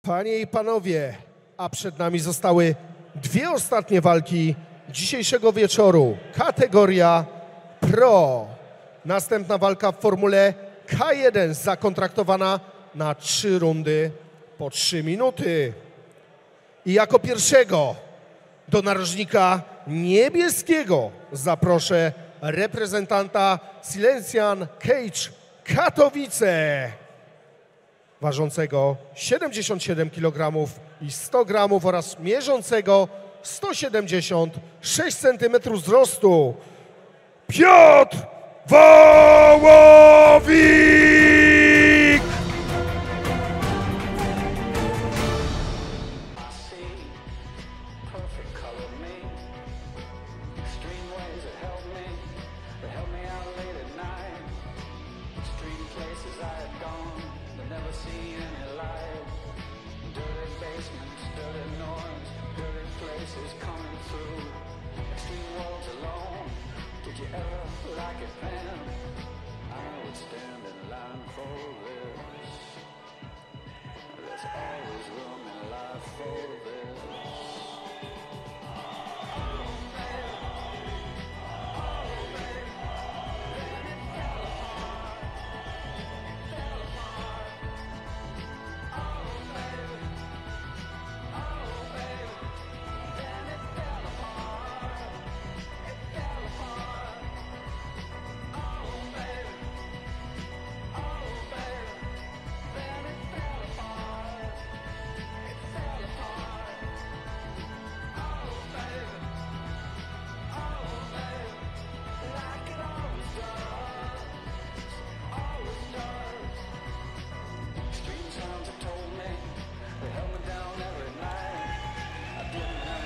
Panie i panowie, a przed nami zostały dwie ostatnie walki dzisiejszego wieczoru. Kategoria Pro. Następna walka w formule K1 zakontraktowana na 3 rundy po 3 minuty. I jako pierwszego do narożnika niebieskiego zaproszę reprezentanta Silesian Cage Katowice, ważącego 77 kg i 100 g oraz mierzącego 176 cm wzrostu, Piotr Wołowik!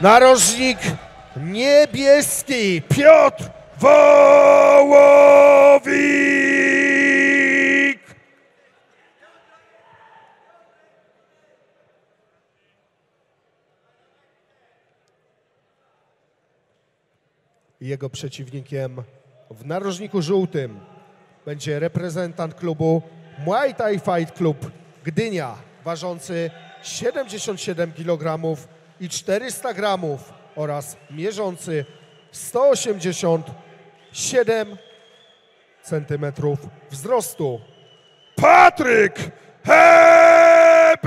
Narożnik niebieski Piotr Wołowik! Jego przeciwnikiem w narożniku żółtym będzie reprezentant klubu Muay Thai Fight Club Gdynia, ważący 77 kg i 400 g oraz mierzący 187 cm wzrostu, Patryk Hebel!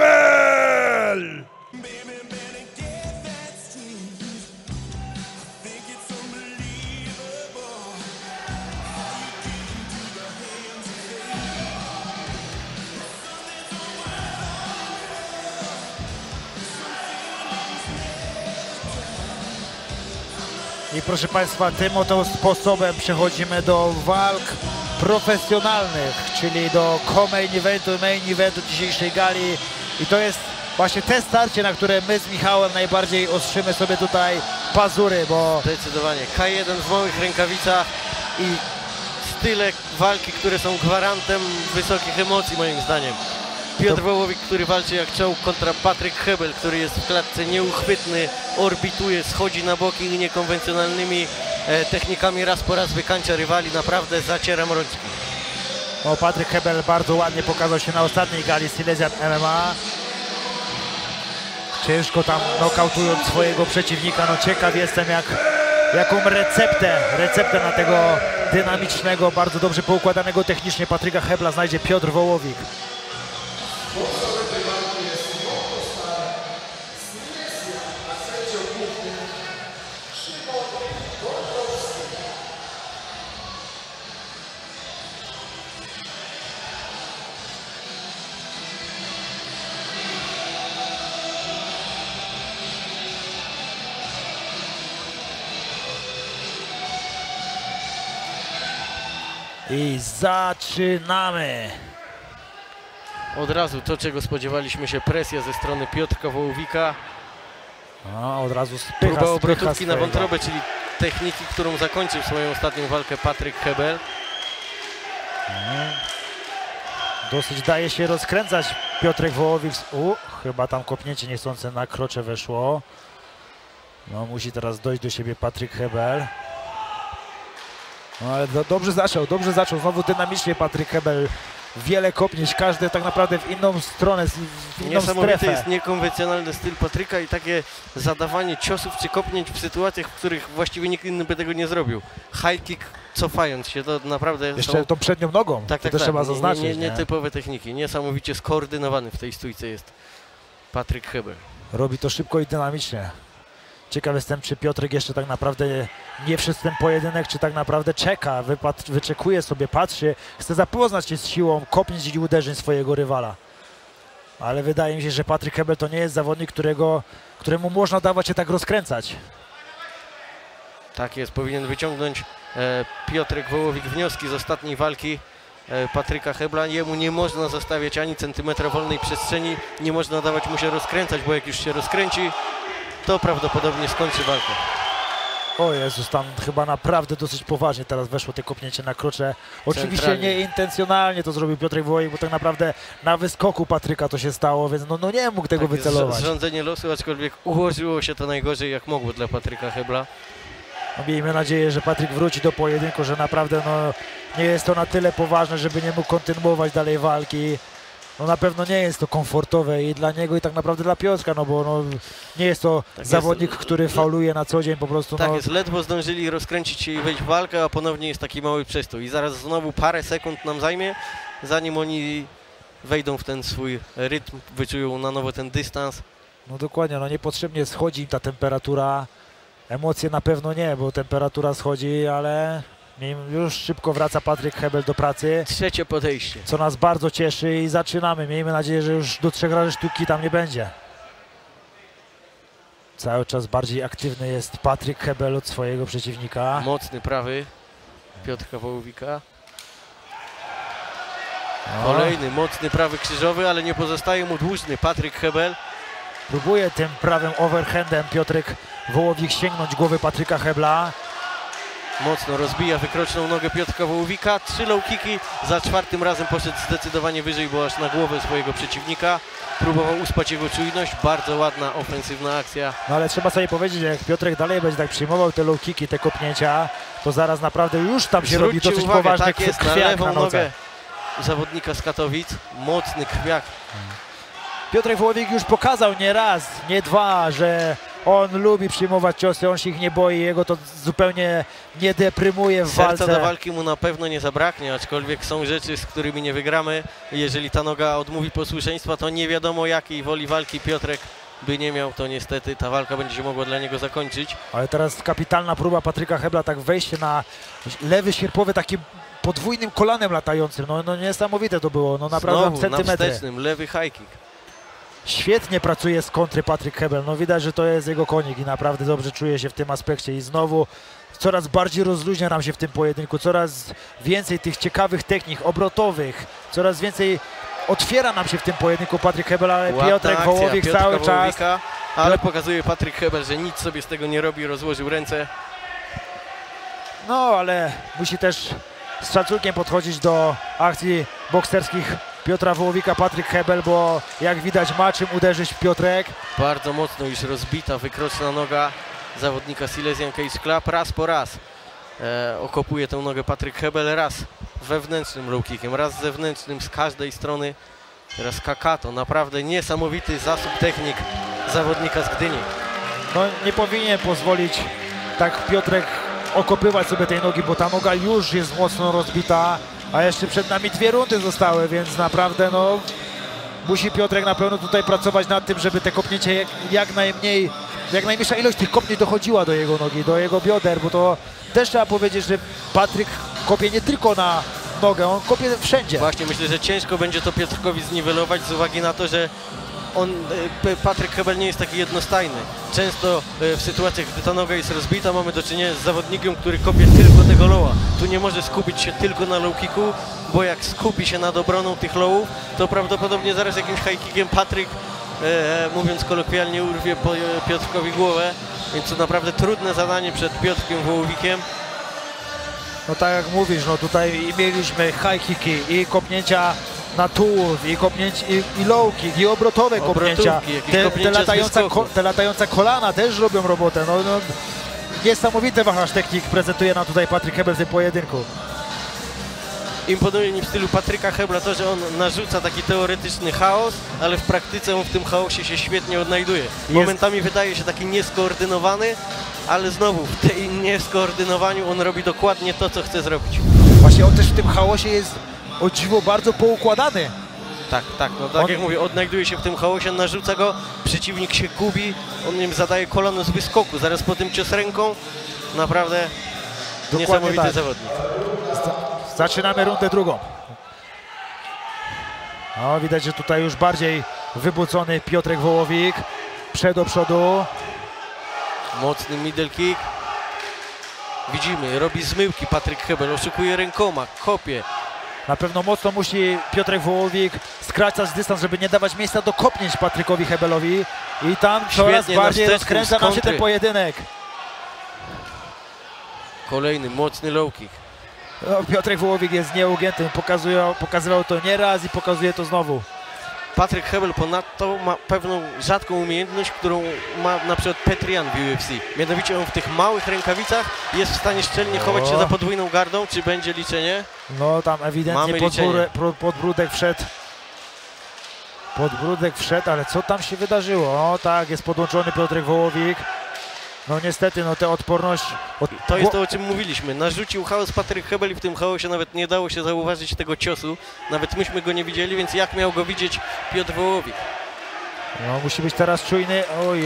I proszę Państwa, tym oto sposobem przechodzimy do walk profesjonalnych, czyli do main eventu dzisiejszej gali. I to jest właśnie te starcie, na które my z Michałem najbardziej ostrzymy sobie tutaj pazury, bo... Zdecydowanie. K1 w małych rękawicach i style walki, które są gwarantem wysokich emocji moim zdaniem. Piotr Wołowik, który walczy jak czołg, kontra Patryk Hebel, który jest w klatce nieuchwytny, orbituje, schodzi na boki i niekonwencjonalnymi technikami raz po raz wykańcza rywali, naprawdę zacieram rączki. O, Patryk Hebel bardzo ładnie pokazał się na ostatniej gali Silesian MMA. Ciężko tam nokautując swojego przeciwnika. No ciekaw jestem, jaką receptę na tego dynamicznego, bardzo dobrze poukładanego technicznie Patryka Hebla znajdzie Piotr Wołowik. I zaczynamy. Od razu to, czego spodziewaliśmy się, presja ze strony Piotrka Wołowika. No, od razu próba obrotówki na wątrobę, czyli techniki, którą zakończył swoją ostatnią walkę Patryk Hebel. Dosyć daje się rozkręcać Piotrek Wołowik. Chyba tam kopnięcie niechcące na krocze weszło. No, musi teraz dojść do siebie Patryk Hebel. No, ale dobrze zaczął. Znowu dynamicznie Patryk Hebel wiele kopnięć, każde tak naprawdę w inną stronę, w inną Niesamowity strefę. jest niekonwencjonalny styl Patryka i takie zadawanie ciosów czy kopnięć w sytuacjach, w których właściwie nikt inny by tego nie zrobił. High kick cofając się, to naprawdę Jeszcze są... tą przednią nogą, Tak, to też trzeba zaznaczyć. Nietypowe techniki, niesamowicie skoordynowany w tej stójce jest Patryk Hebel. Robi to szybko i dynamicznie. Ciekaw jestem, czy Piotrek jeszcze tak naprawdę nie wszedł w ten pojedynek, czy tak naprawdę czeka, wyczekuje sobie, patrzy, chce zapoznać się z siłą kopnięć i uderzeń swojego rywala. Ale wydaje mi się, że Patryk Hebel to nie jest zawodnik, któremu można dawać się tak rozkręcać. Tak jest, powinien wyciągnąć Piotrek Wołowik wnioski z ostatniej walki Patryka Hebla. Jemu nie można zostawiać ani centymetra wolnej przestrzeni, nie można dawać mu się rozkręcać, bo jak już się rozkręci, to prawdopodobnie skończy walkę. O Jezus, tam chyba naprawdę dosyć poważnie teraz weszło te kopnięcie na krocze. Oczywiście Centralnie. nieintencjonalnie to zrobił Piotrek Wołowik, bo tak naprawdę na wyskoku Patryka to się stało, więc no nie mógł tego Tak jest wycelować. zrządzenie losu, aczkolwiek ułożyło się to najgorzej jak mogło dla Patryka Hebla. No, miejmy nadzieję, że Patryk wróci do pojedynku, że naprawdę nie jest to na tyle poważne, żeby nie mógł kontynuować dalej walki. No na pewno nie jest to komfortowe i dla niego, i tak naprawdę dla Piotrka, bo nie jest to Tak zawodnik, jest. który fauluje na co dzień po prostu. Tak jest, ledwo zdążyli rozkręcić się i wejść w walkę, a ponownie jest taki mały przestój. I zaraz znowu parę sekund nam zajmie, zanim oni wejdą w ten swój rytm, wyczują na nowo ten dystans. No dokładnie, niepotrzebnie schodzi im ta temperatura. Emocje na pewno nie, bo temperatura schodzi, ale już szybko wraca Patryk Hebel do pracy, Trzecie podejście. co nas bardzo cieszy i zaczynamy. Miejmy nadzieję, że już do 3 razy sztuki tam nie będzie. Cały czas bardziej aktywny jest Patryk Hebel od swojego przeciwnika. Mocny prawy Piotrka Wołowika. No, Kolejny mocny prawy krzyżowy, ale nie pozostaje mu dłużny Patryk Hebel. próbuje tym prawym overhandem Piotrek Wołowik sięgnąć głowy Patryka Hebla. Mocno rozbija wykroczną nogę Piotrka Wołowika. 3 low kicki, za czwartym razem poszedł zdecydowanie wyżej, bo aż na głowę swojego przeciwnika. Próbował uspać jego czujność. Bardzo ładna, ofensywna akcja. No ale trzeba sobie powiedzieć, że jak Piotrek dalej będzie tak przyjmował te low kicki, te kopnięcia, to zaraz naprawdę już tam się robi Zwróćcie dosyć uwagę, poważny tak jest, na krwiak lewą na nodze. nogę zawodnika z Katowic. Mocny krwiak. Piotrek Wołowik już pokazał nie raz, nie dwa, że on lubi przyjmować ciosy, on się ich nie boi, jego to zupełnie nie deprymuje w Serca walce. do walki mu na pewno nie zabraknie, aczkolwiek są rzeczy, z którymi nie wygramy. Jeżeli ta noga odmówi posłuszeństwa, to nie wiadomo jakiej woli walki Piotrek by nie miał, to niestety ta walka będzie się mogła dla niego zakończyć. Ale teraz kapitalna próba Patryka Hebla, tak wejście na lewy sierpowy, takim podwójnym kolanem latającym. No niesamowite to było, naprawdę Znowu na centymetry. wstecznym, lewy high kick. Świetnie pracuje z kontry Patryk Hebel, widać, że to jest jego konik i naprawdę dobrze czuje się w tym aspekcie i znowu coraz bardziej rozluźnia nam się w tym pojedynku, coraz więcej tych ciekawych technik obrotowych, coraz więcej otwiera nam się w tym pojedynku Patryk Hebel, ale Ładna Piotrek akcja Wołowik Piotrka cały czas. Wołowika, ale pokazuje Patryk Hebel, że nic sobie z tego nie robi, rozłożył ręce. No ale musi też z szacunkiem podchodzić do akcji bokserskich Piotra Wołowika, Patryk Hebel, bo jak widać ma czym uderzyć Piotrek. Bardzo mocno już rozbita, wykroczna noga zawodnika Silesian Cage Club. Raz po raz okopuje tę nogę Patryk Hebel, raz wewnętrznym low kickiem, raz zewnętrznym z każdej strony. Teraz kakato, naprawdę niesamowity zasób technik zawodnika z Gdyni. No nie powinien pozwolić tak Piotrek okopywać sobie tej nogi, bo ta noga już jest mocno rozbita, a jeszcze przed nami 2 rundy zostały, więc naprawdę musi Piotrek na pewno tutaj pracować nad tym, żeby te kopnięcie jak najmniejsza ilość tych kopnięć dochodziła do jego nogi, do jego bioder, bo to też trzeba powiedzieć, że Patryk kopie nie tylko na nogę, on kopie wszędzie. Właśnie myślę, że ciężko będzie to Piotrkowi zniwelować z uwagi na to, że Patryk Hebel nie jest taki jednostajny. Często w sytuacjach, gdy ta noga jest rozbita, mamy do czynienia z zawodnikiem, który kopie tylko tego lowa. Tu nie może skupić się tylko na low kicku, bo jak skupi się nad obroną tych lowów, to prawdopodobnie zaraz jakimś high kickiem Patryk, mówiąc kolokwialnie, urwie Piotrkowi głowę. Więc to naprawdę trudne zadanie przed Piotrkiem Wołowikiem. No tak jak mówisz, tutaj mieliśmy high kicki i kopnięcia na tułów, i low kick, i obrotowe kopnięcia. Te latające kolana też robią robotę. Niesamowity wachlarz technik prezentuje nam tutaj Patryk Hebel w tym pojedynku. imponuje mi w stylu Patryka Hebla to, że on narzuca taki teoretyczny chaos, ale w praktyce on w tym chaosie się świetnie odnajduje. Momentami wydaje się taki nieskoordynowany, ale znowu w tej nieskoordynowaniu on robi dokładnie to, co chce zrobić. Właśnie on też w tym chaosie jest o dziwo bardzo poukładany. Tak, no tak jak mówię, odnajduje się w tym chaosie, narzuca go, przeciwnik się gubi, on im zadaje kolano z wyskoku, zaraz po tym cios ręką, naprawdę niesamowity tak. zawodnik. Zaczynamy rundę drugą. No, widać, że tutaj już bardziej wybudzony Piotrek Wołowik. Do przodu. Mocny middle kick. Widzimy, robi zmyłki Patryk Hebel, oszukuje rękoma, kopie. Na pewno mocno musi Piotrek Wołowik skracać dystans, żeby nie dawać miejsca do kopnięć Patrykowi Hebelowi. I tam coraz Świetnie bardziej na rozkręca nam się kontry. ten pojedynek. Kolejny mocny low kick. No, Piotrek Wołowik jest nieugięty, pokazywał to nieraz i pokazuje to znowu. Patryk Hebel ponadto ma pewną rzadką umiejętność, którą ma na przykład Petrian w UFC. Mianowicie on w tych małych rękawicach jest w stanie szczelnie chować się za podwójną gardą. Czy będzie liczenie? No tam ewidentnie podbródek wszedł. Podbródek wszedł, ale co tam się wydarzyło? O tak, jest podłączony Piotrek Wołowik. No niestety, no te odporność... To jest to, o czym mówiliśmy. Narzucił chaos Patryk Hebel i w tym chaosie nawet nie dało się zauważyć tego ciosu. Nawet myśmy go nie widzieli, więc jak miał go widzieć Piotr Wołowik? No musi być teraz czujny. Oj.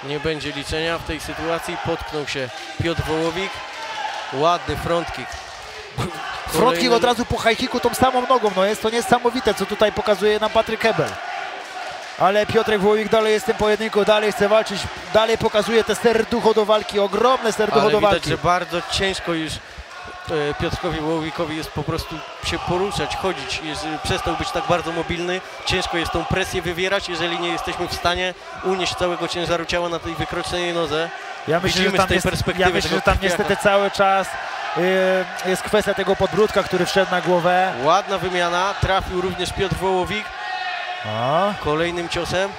Nie będzie liczenia w tej sytuacji. Potknął się Piotr Wołowik. Ładny front kick. Front kick od razu po high kicku tą samą nogą. No jest to niesamowite, co tutaj pokazuje nam Patryk Hebel. Ale Piotrek Wołowik dalej jest w tym pojedynku, dalej chce walczyć, dalej pokazuje te serducho do walki, ogromne serducho do walki. Widać, że bardzo ciężko już Piotrkowi Wołowikowi jest po prostu się poruszać, chodzić. Jeżeli przestał być tak bardzo mobilny, ciężko jest tą presję wywierać, jeżeli nie jesteśmy w stanie unieść całego ciężaru ciała na tej wykroczonej nodze. Ja myślę, że tam niestety cały czas jest kwestia tego podbródka, który wszedł na głowę. Ładna wymiana, trafił również Piotr Wołowik. Kolejnym ciosem.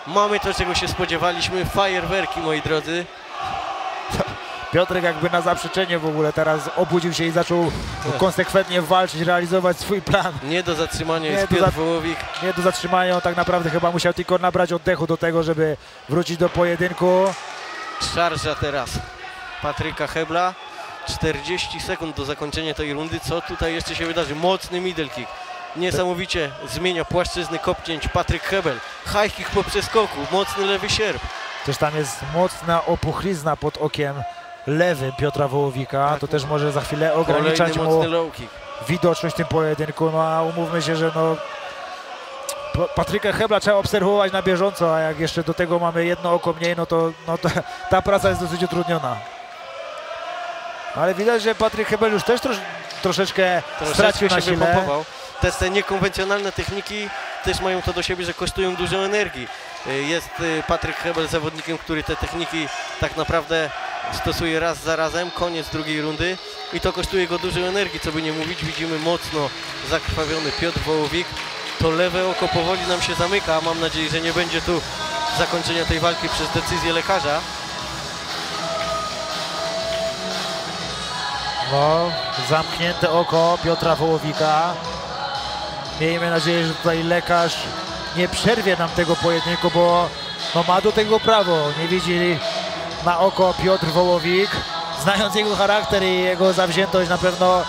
Mamy to, czego się spodziewaliśmy. Fajerwerki, moi drodzy. Piotrek jakby na zaprzeczenie w ogóle teraz obudził się i zaczął konsekwentnie walczyć, realizować swój plan. Nie do zatrzymania jest Piotr Wołowik. Nie do zatrzymania, on tak naprawdę chyba musiał tylko nabrać oddechu do tego, żeby wrócić do pojedynku. Szarża teraz Patryka Hebla. 40 sekund do zakończenia tej rundy. Co tutaj jeszcze się wydarzy? Mocny middle kick. Niesamowicie zmienia płaszczyzny kopnięć Patryk Hebel. High kick po przeskoku, mocny lewy sierp. Też tam jest mocna opuchlizna pod okiem lewym Piotra Wołowika. Tak. To też może za chwilę ograniczać mu widoczność w tym pojedynku. No a umówmy się, że no Patryka Hebla trzeba obserwować na bieżąco, a jak jeszcze do tego mamy jedno oko mniej, no to ta praca jest dosyć utrudniona. Ale widać, że Patryk Hebel już też troszeczkę stracił na sile. Te niekonwencjonalne techniki też mają to do siebie, że kosztują dużo energii. Jest Patryk Hebel zawodnikiem, który te techniki tak naprawdę stosuje raz za razem, koniec drugiej rundy i to kosztuje go dużo energii, co by nie mówić. Widzimy mocno zakrwawiony Piotr Wołowik. To lewe oko powoli nam się zamyka, a mam nadzieję, że nie będzie tu zakończenia tej walki przez decyzję lekarza. No, zamknięte oko Piotra Wołowika. Miejmy nadzieję, że tutaj lekarz nie przerwie nam tego pojedynku, bo no, ma do tego prawo. Nie widzi na oko Piotr Wołowik. Znając jego charakter i jego zawziętość, na pewno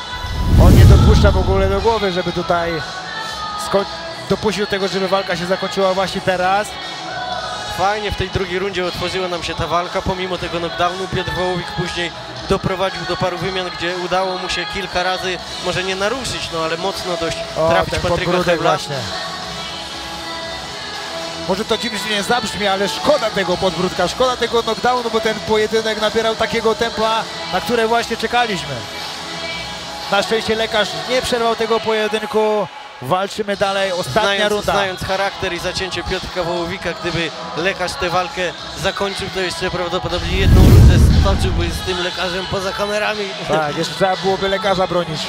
on nie dopuszcza w ogóle do głowy, żeby tutaj dopuścił tego, żeby walka się zakończyła właśnie teraz. Fajnie w tej drugiej rundzie otworzyła nam się ta walka, pomimo tego knockdownu. Piotr Wołowik później doprowadził do paru wymian, gdzie udało mu się kilka razy, może nie naruszyć, no ale mocno dość trafić Patryka Hebla. Właśnie. Może to dziwnie nie zabrzmi, ale szkoda tego podbródka, szkoda tego knockdownu, bo ten pojedynek nabierał takiego tempa, na które właśnie czekaliśmy. Na szczęście lekarz nie przerwał tego pojedynku. Walczymy dalej, ostatnia runda. Znając charakter i zacięcie Piotrka Wołowika, gdyby lekarz tę walkę zakończył, to jeszcze prawdopodobnie jedną rundę stoczyłby z tym lekarzem poza kamerami. Tak, jeszcze trzeba byłoby lekarza bronić.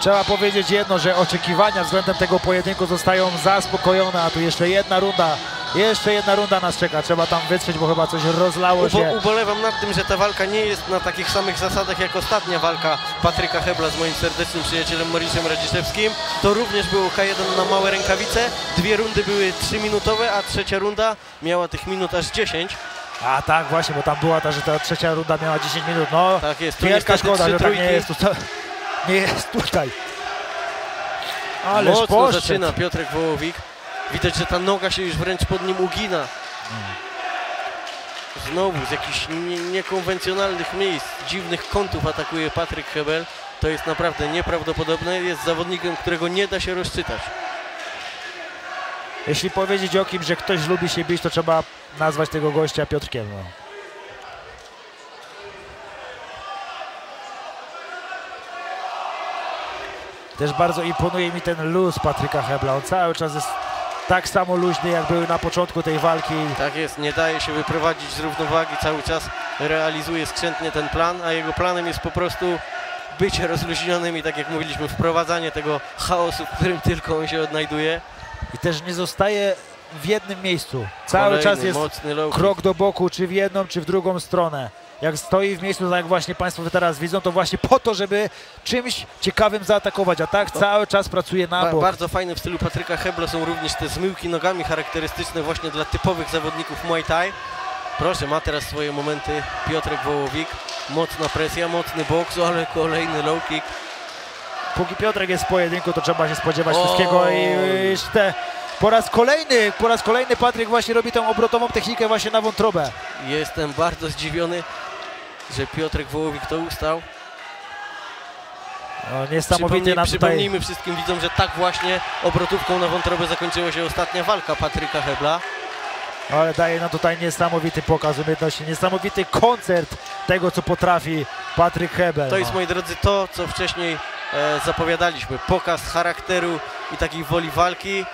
Trzeba powiedzieć jedno, że oczekiwania względem tego pojedynku zostają zaspokojone, a tu jeszcze jedna runda nas czeka. Trzeba tam wytrzeć, bo chyba coś rozlało się. Ubolewam nad tym, że ta walka nie jest na takich samych zasadach jak ostatnia walka Patryka Hebla z moim serdecznym przyjacielem Mariuszem Radziszewskim. To również było K1 na małe rękawice. 2 rundy były 3-minutowe, a trzecia runda miała tych minut aż 10. A tak właśnie, bo tam była ta, że ta trzecia runda miała 10 minut. No, tak jest. Tu wielka szkoda, że tak nie jest tutaj. Ależ mocno poszedł. zaczyna Piotrek Wołowik. Widać, że ta noga się już wręcz pod nim ugina. Znowu z jakichś niekonwencjonalnych miejsc, dziwnych kątów atakuje Patryk Hebel. To jest naprawdę nieprawdopodobne. Jest zawodnikiem, którego nie da się rozczytać. Jeśli powiedzieć o kim, że ktoś lubi się bić, to trzeba nazwać tego gościa Piotrkiem. No. Też bardzo imponuje mi ten luz Patryka Hebla. On cały czas jest tak samo luźny, jak był na początku tej walki. Tak jest, nie daje się wyprowadzić z równowagi, cały czas realizuje skrzętnie ten plan, a jego planem jest po prostu bycie rozluźnionym i, tak jak mówiliśmy, wprowadzanie tego chaosu, w którym tylko on się odnajduje. I też nie zostaje w jednym miejscu. Cały czas jest krok do boku, czy w jedną, czy w drugą stronę. Jak stoi w miejscu, tak jak właśnie Państwo teraz widzą, to właśnie po to, żeby czymś ciekawym zaatakować, a tak cały czas pracuje na bok. Bardzo fajne w stylu Patryka Hebla są również te zmyłki nogami charakterystyczne właśnie dla typowych zawodników Muay Thai. Proszę, ma teraz swoje momenty Piotrek Wołowik. Mocna presja, mocny boks, ale kolejny low kick. Póki Piotrek jest w pojedynku, to trzeba się spodziewać wszystkiego i jeszcze po raz kolejny Patryk właśnie robi tę obrotową technikę właśnie na wątrobę. Jestem bardzo zdziwiony, że Piotrek Wołowik to ustał. No, niesamowity nam Przypomnijmy wszystkim widzom, że tak właśnie obrotówką na wątrobę zakończyła się ostatnia walka Patryka Hebla. Ale daje nam tutaj niesamowity pokaz umiejętności, niesamowity koncert tego, co potrafi Patryk Hebel. To jest, moi drodzy, to, co wcześniej zapowiadaliśmy. Pokaz charakteru i takiej woli walki,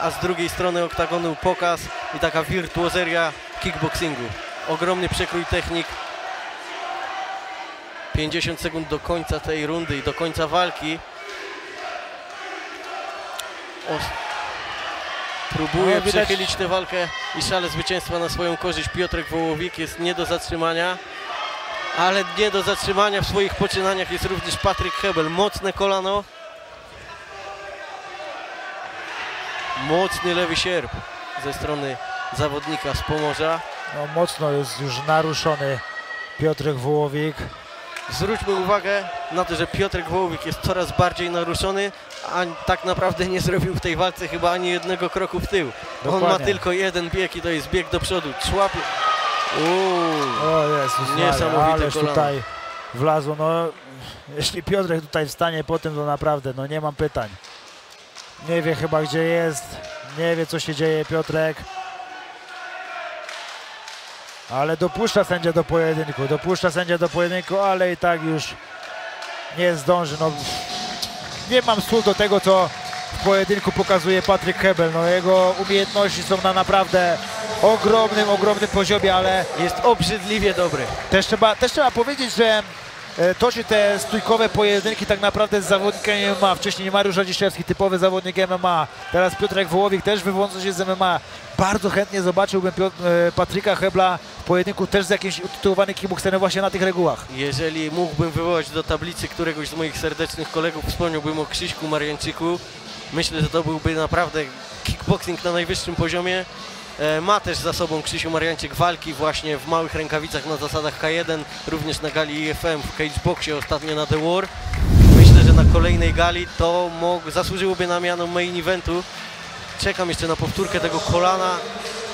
a z drugiej strony oktagonu pokaz i taka wirtuozeria kickboxingu. Ogromny przekrój technik. 50 sekund do końca tej rundy i do końca walki. Próbuje przechylić tę walkę i szale zwycięstwa na swoją korzyść. Piotrek Wołowik jest nie do zatrzymania, ale nie do zatrzymania w swoich poczynaniach jest również Patryk Hebel. Mocne kolano. Mocny lewy sierp ze strony zawodnika z Pomorza. No, mocno jest już naruszony Piotrek Wołowik. Zwróćmy uwagę na to, że Piotrek Wołowik jest coraz bardziej naruszony, a tak naprawdę nie zrobił w tej walce chyba ani jednego kroku w tył. Dokładnie. On ma tylko jeden bieg i to jest bieg do przodu. Człapie. O Jezus, niesamowite ależ kolano. tutaj wlazło. No, jeśli Piotrek tutaj wstanie po tym, to naprawdę no, nie mam pytań. Nie wie chyba, gdzie jest, nie wie, co się dzieje Piotrek. Ale dopuszcza sędzia do pojedynku, ale i tak już nie zdąży. No, nie mam słów do tego, co w pojedynku pokazuje Patryk Hebel. No, jego umiejętności są na naprawdę ogromnym poziomie, ale jest obrzydliwie dobry. Też trzeba powiedzieć, że toczy te stójkowe pojedynki tak naprawdę z zawodnikiem MMA. Wcześniej Mariusz Radziszewski, typowy zawodnik MMA. Teraz Piotrek Wołowik też wywodzący się z MMA. Bardzo chętnie zobaczyłbym Patryka Hebla w pojedynku też z jakimś utytułowanym kickboxerem właśnie na tych regułach. Jeżeli mógłbym wywołać do tablicy któregoś z moich serdecznych kolegów, wspomniałbym o Krzyśku Mariańczyku. Myślę, że to byłby naprawdę kickboxing na najwyższym poziomie. Ma też za sobą Krzysiu Mariańczyk walki właśnie w małych rękawicach na zasadach K1, również na gali IFM w cageboxie ostatnio na The War. Myślę, że na kolejnej gali to zasłużyłoby na miano main eventu. Czekam jeszcze na powtórkę tego kolana.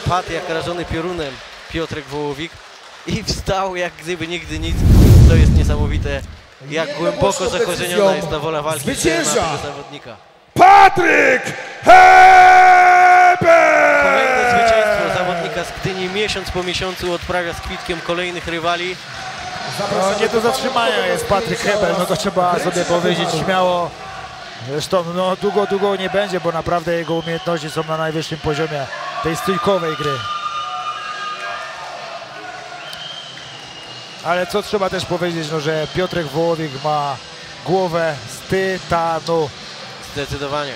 Padł jak rażony piorunem Piotrek Wołowik i wstał jak gdyby nigdy nic. To jest niesamowite, jak głęboko zakorzeniona jest ta wola walki tego zawodnika. Patryk Hebel! Kolejne zwycięstwo zawodnika z Gdyni. Miesiąc po miesiącu odprawia z kwitkiem kolejnych rywali. No, nie do zatrzymania jest Patryk Hebel, no to trzeba sobie powiedzieć śmiało. Zresztą no, długo nie będzie, bo naprawdę jego umiejętności są na najwyższym poziomie tej stójkowej gry. Ale co trzeba też powiedzieć, no, że Piotrek Wołowik ma głowę z tytanu. Zdecydowanie.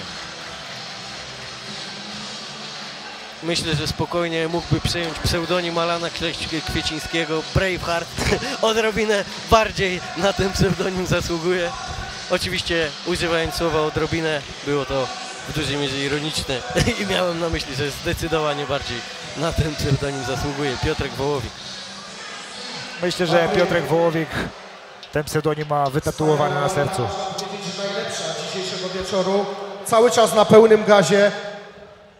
Myślę, że spokojnie mógłby przejąć pseudonim Alana Kwiecińskiego, Braveheart. Odrobinę bardziej na ten pseudonim zasługuje. Oczywiście używając słowa odrobinę, było to w dużej mierze ironiczne i miałem na myśli, że zdecydowanie bardziej na ten pseudonim zasługuje Piotrek Wołowik. Myślę, że Piotrek Wołowik ten pseudonim ma wytatuowany na sercu. Najlepsza dzisiejszego wieczoru. Cały czas na pełnym gazie.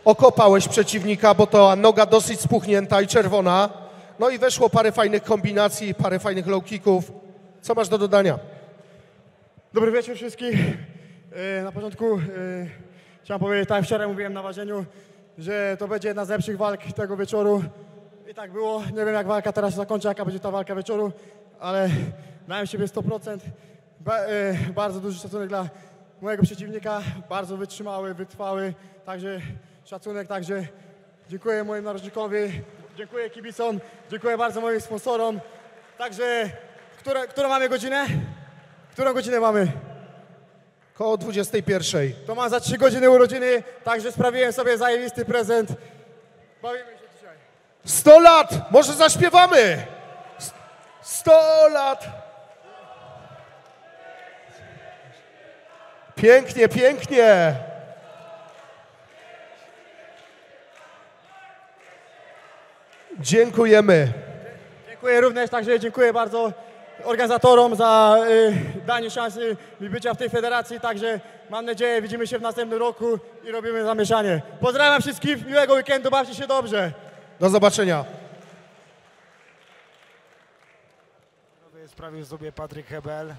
Okopałeś przeciwnika, bo to noga dosyć spuchnięta i czerwona. No i weszło parę fajnych kombinacji, parę fajnych low kicków. Co masz do dodania? Dobry wieczór wszystkim. Na początku chciałem powiedzieć, tak jak wczoraj mówiłem na ważeniu, że to będzie jedna z lepszych walk tego wieczoru. I tak było. Nie wiem jak walka teraz się zakończy, jaka będzie ta walka wieczoru, ale dałem siebie 100%. Bardzo duży szacunek dla mojego przeciwnika. Bardzo wytrzymały, wytrwały. Także szacunek, także dziękuję moim narożnikowi, dziękuję kibicom, dziękuję bardzo moim sponsorom. Także, którą mamy godzinę? Którą godzinę mamy? Koło 21. To mam za 3 godziny urodziny, także sprawiłem sobie zajebisty prezent. Bawimy się dzisiaj. 100 lat! Może zaśpiewamy? 100 lat! Pięknie, pięknie! Dziękujemy. Dziękuję również, także dziękuję bardzo organizatorom za danie szansy mi bycia w tej federacji, także mam nadzieję, widzimy się w następnym roku i robimy zamieszanie. Pozdrawiam wszystkich, miłego weekendu, bawcie się dobrze. Do zobaczenia. Sprawił sobie Patryk Hebel.